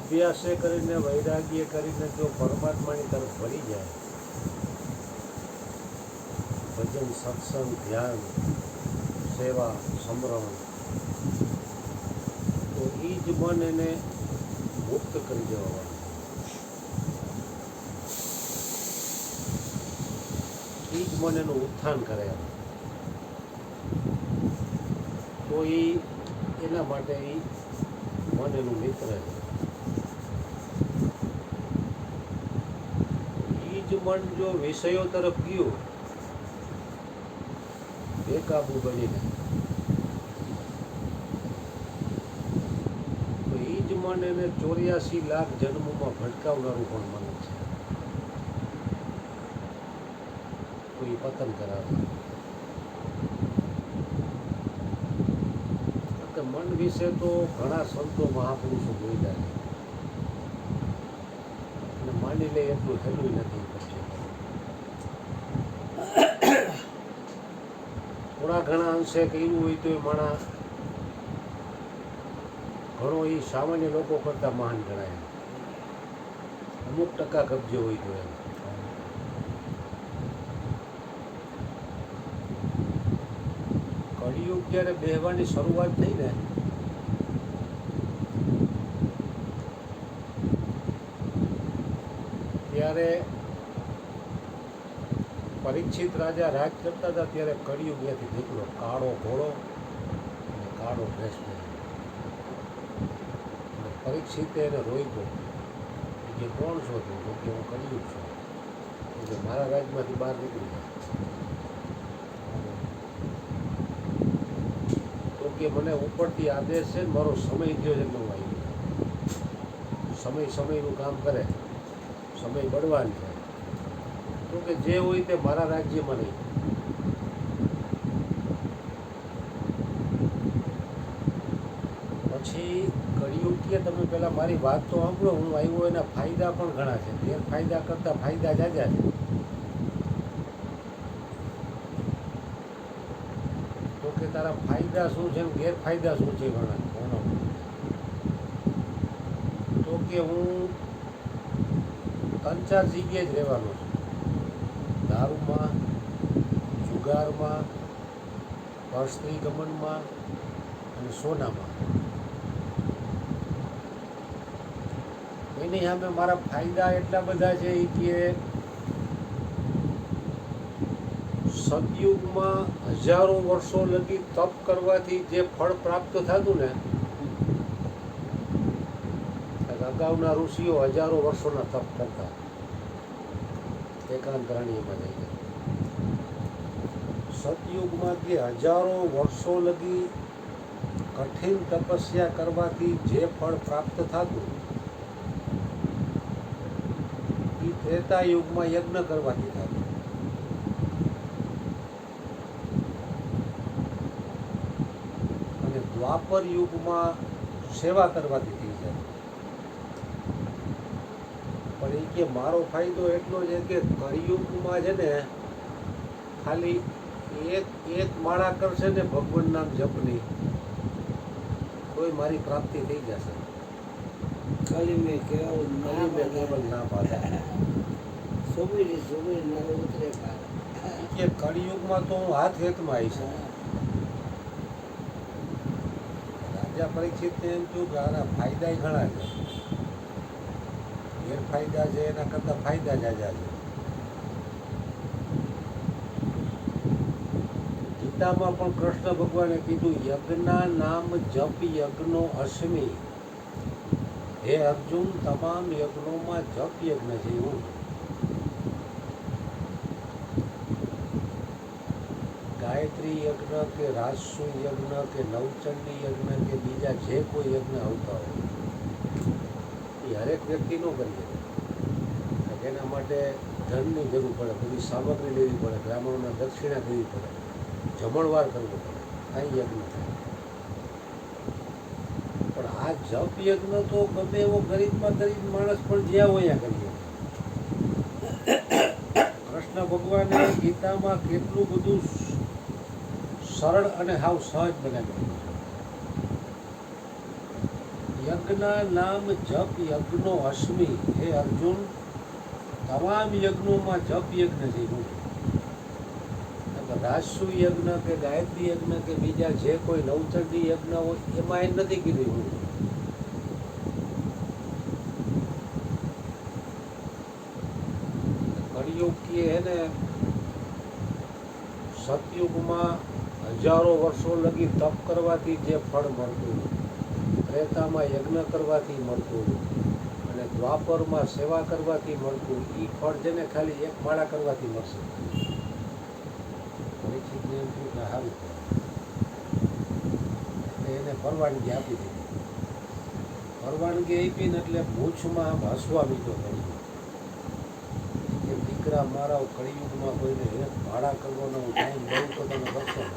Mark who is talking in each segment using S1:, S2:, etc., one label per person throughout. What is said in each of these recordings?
S1: અભ્યાસે કરીને વૈરાગ્ય કરીને જો પરમાત્માની તરફ વળી જાય, ભજન, સત્સંગ, ધ્યાન, સેવા, સમરણ, તો એ જ મન એને મુક્ત કરી દેવાનું, એ જ મન એનું ઉત્થાન કરે. તો એના માટે એ મન એનું મિત્ર છે. એ જ મન જો વિષયો તરફ ગયું બેકાબુ બનીને, તો એ જ મન એને 84 લાખ જન્મોમાં ભટકાવનારું પણ મન છે. તો એ પતન કરાવે. મન વિશે તો ઘણા સંતો મહાપુરુષો બોલ્યા છે, અને માની લે એટલું હેલું નથી. થોડા ઘણા અંશે કર્યું હોય તો એ માણસ ઘણો એ સામાન્ય લોકો કરતા મહાન ગણાય. અમુક ટકા કબજો હોય તો એમ. કળિયુગ જ્યારે બેહવાની શરૂઆત થઈ ને, ત્યારે પરીક્ષિત રાજા રાજ કરતા હતા. ત્યારે કળિયુગ ત્યાંથી નીકળ્યો, કાળો ઘોડો અને કાળો ડ્રેસ પહેર્યો. પરીક્ષિતે એને રોક્યો કે કોણ છો તું? તો કે હું કળિયુગ છું. એટલે મારા રાજમાંથી બહાર નીકળી જાય. તો કે મને ઉપરથી આદેશ છે, મારો સમય ગયો છે એટલે હું આવી. સમય સમયનું કામ કરે, સમય બળવાન છે. તો કે જે હોય તે મારા રાજ્યમાં નહીં. પછી કળિયુગ કે તમે પહેલાં મારી વાત તો સાંભળો, હું આવ્યો એના ફાયદા પણ ઘણા છે, ગેરફાયદા કરતાં ફાયદા જાજા છે. તો કે તારા ફાયદા શું છે, ગેરફાયદા શું છે ઘણા? તો કે હું 3-4 જગ્યાએ જ રહેવાનો છું: દારૂમાં, જુગારમાં, પરસ્ત્રી ગમનમાં અને સોનામાં. એની સામે મારા ફાયદા એટલા બધા છે કે સતયુગમાં હજારો વર્ષો લગી તપ કરવાથી જે ફળ પ્રાપ્ત થતું ને, અગાઉના ઋષિઓ હજારો વર્ષોના તપ કરતા એકાંતરાણીમાં જઈને. સતયુગમાં કે હજારો વર્ષો લગી કઠિન તપસ્યા કરવાથી જે ફળ પ્રાપ્ત થતું, એ ત્રેતા યુગમાં યજ્ઞ કરવાથી થતું. અને દ્વાપર યુગમાં સેવા કરવાથી થઈ જાય. પણ એ કે મારો ફાયદો એટલો છે કે કળિયુગમાં છે ને, ખાલી એક માળા કરશે ને ભગવાન નામ જપની, કોઈ મારી પ્રાપ્તિ થઈ જશે.
S2: ખાલી મેં કેવલ
S1: ના પાડે કે કળિયુગમાં તો હું હાથ હેતમાં આવીશ. રાજા પરીક્ષિતને એમ થયું કે આના ફાયદા ઘણા છે, ગેરફાયદા છે એના કરતાં ફાયદા જાજા છે. ગીતામાં પણ કૃષ્ણ ભગવાને કીધું, યજ્ઞના નામ જપ યજ્ઞો અશ્મી. હે અર્જુન, તમામ યજ્ઞોમાં જપ યજ્ઞ છે. એવું ગાયત્રી યજ્ઞ કે રાજસુ યજ્ઞ કે નવચંડી યજ્ઞ કે બીજા જે કોઈ યજ્ઞ આવતા હોય, એ હરેક વ્યક્તિ ન કરી શકે. એના માટે ધનની જરૂર પડે, બધી સામગ્રી લેવી પડે, બ્રાહ્મણોને દક્ષિણા દેવી પડે, જમણવાર કરવો પડે, કાંઈ યજ્ઞ થાય. પણ આ જપ યજ્ઞ તો ગમે એવો ગરીબમાં ગરીબ માણસ પણ જ્યાં હોય ત્યાં કરીએ. કૃષ્ણ ભગવાને ગીતામાં કેટલું બધું સરળ અને હાવ સહજ બનાવ્યું. યજ્ઞ નામ જપ યજ્ઞો અશ્મિ. હે અર્જુન, તમામ યજ્ઞોમાં જપ યજ્ઞ છે મોટું. રાજસુ યજ્ઞ કે ગાયત્રી યજ્ઞ કે બીજા જે કોઈ નવચંડી યજ્ઞ હોય એમાં એ નથી કીધું હું. કળિયુગ કે હે ને સતયુગમાં હજારો વર્ષો લગી તપ કરવાથી જે ફળ મળતું, ત્રેતામાં યજ્ઞ કરવાથી મળતું અને દ્વાપરમાં સેવા કરવાથી મળતું, એ ફળ છે ને ખાલી એક માળા કરવાથી મળશે. પરીક્ષિતને એમ થયું કે સારું એટલે એને પરવાનગી આપી દીધી. પરવાનગી આપી ને એટલે મૂછમાં આમ હસવા મીઠો કરી કે દીકરા મારા કળિયુગમાં કોઈને એક ભાડા કરવાનો ટાઈમ બહુ તો તમે કરશો ને.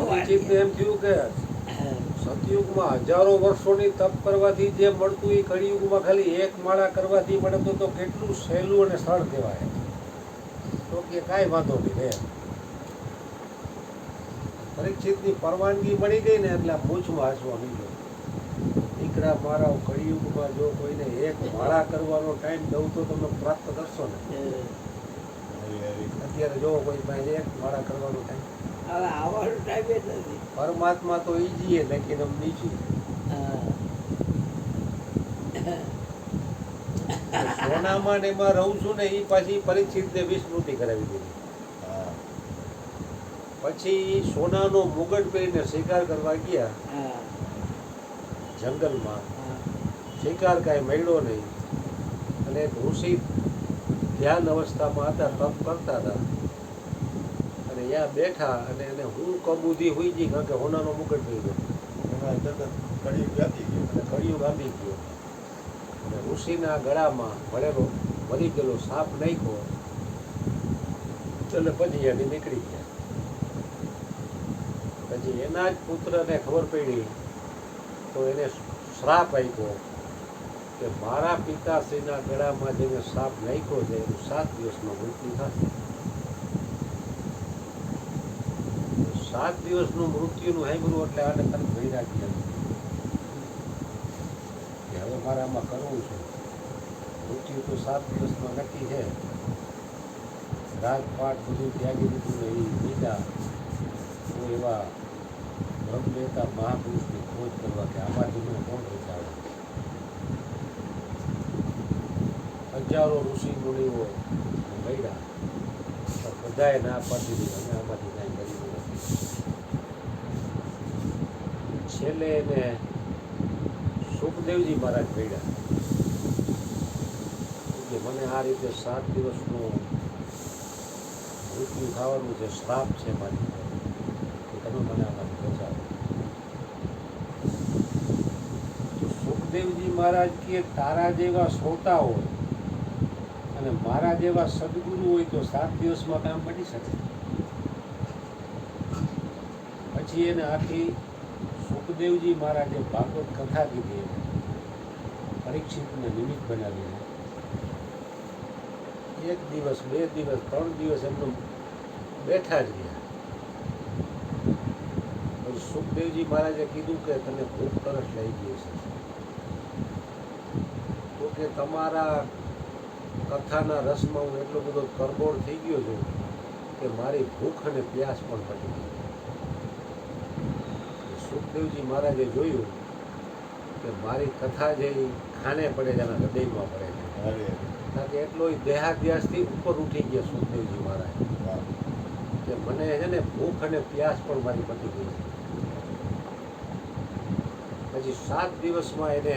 S1: પરીક્ષિતને એમ થયું કે સતયુગમાં હજારો વર્ષોની તપ કરવાથી જે મળતું એ કળિયુગમાં ખાલી એક માળા કરવાથી મળતું તો કેટલું સહેલું અને સરળ કહેવાય. તો કે કાંઈ વાંધો નહીં રે. પરીક્ષિતની પરવાનગી મળી ગઈ ને એટલે મૂછમાં હસવા મીઠો. દીકરા મારા કળિયુગમાં જો કોઈને એક માળા કરવાનો ટાઈમ દઉં તો તમે પ્રાપ્ત કરશો ને. અત્યારે જો કોઈ પાસે એક માળા કરવાનો ટાઈમ
S2: હવે આવવાનો ટાઈમ જ નથી.
S1: પરમાત્મા તો ઈજી લેકિન હમ નીચી. સોનામાં ને એમાં રહું છું ને એ પાછી પરીક્ષિતને વિસ્મૃતિ કરાવી દીધી. પછી સોનાનો મુગટ પહેરીને શિકાર કરવા ગયા જંગલમાં. શિકાર કાંઈ મળ્યો નહીં અને એક ઋષિ ધ્યાન અવસ્થામાં હતા, તપ કરતા હતા અને ત્યાં બેઠા અને એને હું કબૂધી હોઈ ગઈ કારણ કે સોનાનો મુગટ પહેર્યો. કળિયુગ આંબી ગયો અને ઋષિના ગળામાં ભરેલો મરી ગયેલો સાપ નાખ્યો એટલે પછી એને નીકળી ગયા. પછી એના જ પુત્રને ખબર પડી તો એને શ્રાપ આપ્યો કે મારા પિતાશ્રીના ગળામાં જેને શ્રાપ નાખ્યો છે એનું 7 દિવસમાં મૃત્યુ થશે. 7 દિવસનું મૃત્યુનું સાંભળ્યું એટલે આને તરત વૈરાગી આવી કે હવે મારે આમાં કરવું છે. મૃત્યુ તો 7 દિવસમાં નક્કી છે. રાજપાટ બધું ત્યાગી દીધું ને એ બીજા તો એવા બ્રહ્મનેતા મહાપુરુષની ખોજ કરવા કે આમાંથી મને કોણ બચાવે. હજારો ઋષિ મુનિઓ મળ્યા પણ બધાએ ના પાડી દીધી અમે આમાંથી કાંઈ કર્યું નથી. છેલ્લે એને સુખદેવજી મહારાજ મળ્યા કે મને આ રીતે 7 દિવસનું મૃત્યુ થવાનું છે, શ્રાપ છે મારી કે તમે મને આમાંથી બચાવો. તો સુખદેવજી મહારાજ કે તારા જેવા શ્રોતા હોય અને મારા જેવા સદગુરુ હોય તો 7 દિવસમાં કામ પડી શકે. પછી એને આખી સુખદેવજી મહારાજે ભાગવત કથા કીધી એને પરીક્ષિતને નિમિત્ત બનાવીને 1 દિવસ 2 દિવસ 3 દિવસ એમનું બેઠા જ રહ્યા. પછી સુખદેવજી મહારાજે કીધું કે તને ભૂખ તરસ લઈ ગઈ છે તો કે તમારા કથાના રસમાં હું એટલો બધો કરબોળ થઈ ગયો છું કે મારી ભૂખ અને પ્યાસ પણ પતી ગઈ. સુખદેવજી મહારાજે જોયું કે મારી કથા જે ખાને પડે છે એના હૃદયમાં પડે છે કારણ કે એટલો દેહાધ્યાસથી ઉપર ઉઠી ગયા સુખદેવજી મહારાજ કે મને છે ને ભૂખ અને પ્યાસ પણ મારી પતી ગઈ છે. પછી 7 દિવસમાં એને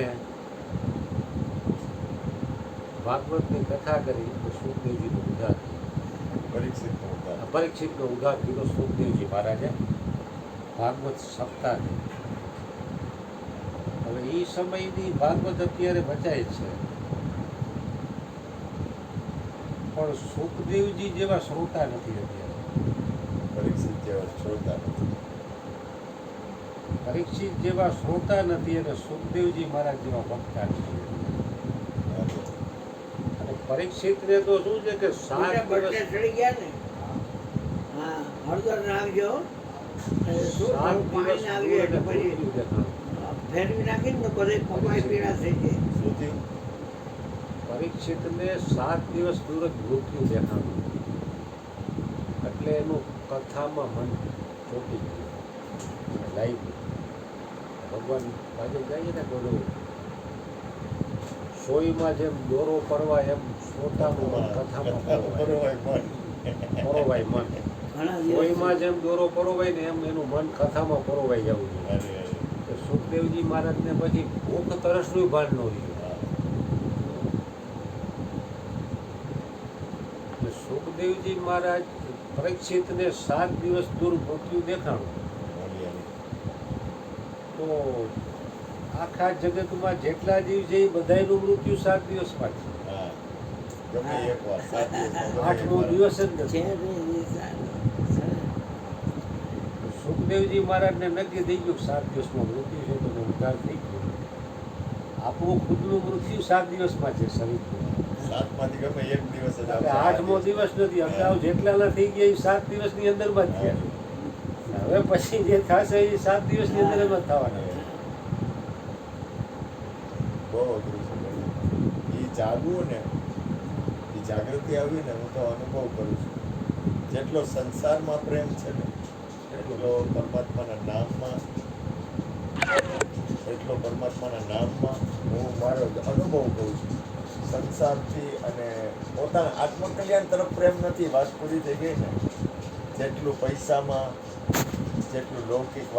S1: ભાગવતની કથા કરી તો સુખદેવજીનો ઉદ્ધાર પરીક્ષિતનો ઉદ્ધાર કીધો સુખદેવજી મહારાજે ભાગવત સપ્તાહથી. હવે એ સમયની ભાગવત અત્યારે વચાય છે પણ સુખદેવજી જેવા શ્રોતા નથી અત્યારે. પરીક્ષિત જેવા શ્રોતા નથી અને સુખદેવજી મહારાજ જેવા વક્તા નથી. પરીક્ષિતને તો શું છે કે
S2: એને
S1: 7
S2: બટને
S1: દિવસ
S2: ચડી ગયા ને હા હળદર નાખજો અને શું
S1: 7
S2: થોડું પાણી
S1: દિવસ
S2: નાખજો એટલે પછી
S1: મૃત્યુ દેખાણું.
S2: ફેરવી નાખીને તો બધે પપાઈ પીળા થઈ જાય
S3: શું થયું?
S1: પરીક્ષિતને 7 દિવસ દૂર જ મૃત્યુ દેખાણું. એટલે એનું કથામાં મન ચોંટી ગયું, લાગ્યું. ભગવાન પાસે જાય ને બોલું સોયમાં જેમ દોરો પરવાય એમ શ્રોતાનું મન કથામાં પરોવાય મન.
S2: ઘણા દિવસ
S1: સોયમાં જેમ દોરો પરોવાય ને એમ એનું મન કથામાં પરોવાઈ જવું જોઈએ.
S3: અરે, અરે.
S1: તો સુખદેવજી મહારાજને પછી ભૂખ તરસનું ભાન ન રહ્યું.
S3: હા.
S1: એટલે સુખદેવજી મહારાજ પરીક્ષિતને 7 દિવસ દૂર મૃત્યુ દેખાણું.
S3: બોલી આવી.
S1: તો આખા જગતમાં જેટલા જીવ છે એ બધાયનું મૃત્યુ 7 દિવસમાં છે.
S3: હા. ગમે એક વાર 7 દિવસમાં ગમે એક
S1: 8મો
S3: વાર.
S1: દિવસ જ
S2: છે
S1: નથી.
S2: નહીં
S1: સુખદેવજી મહારાજને નક્કી થઈ ગયું કે 7 દિવસમાં મૃત્યુ છે તો ઉદ્ધાર થઈ ગયો. આપણું ખુદનું મૃત્યુ 7 દિવસમાં છે શરીરનું.
S3: 7માંથી ગમે એક દિવસ જ
S1: એટલે
S3: આવશે.
S1: 8મો દિવસ નથી. અગાઉ જેટલાના થઈ ગયા એ 7 દિવસની અંદરમાં જ થયા. હવે પછી જે થશે એ 7 દિવસની અંદર જ થવાના.
S3: બહુ અઘરું છે બધું. એ જાગવું ને એ જાગૃતિ આવી ને હું તો અનુભવ કરું છું જેટલો સંસારમાં પ્રેમ છે ને એટલો પરમાત્માના નામમાં હું મારો અનુભવ કહું છું. સંસારથી અને પોતાના આત્મકલ્યાણ તરફ પ્રેમ નથી. વાત પૂરી થઈ ગઈ ને જેટલું પૈસામાં જેટલું લૌકિક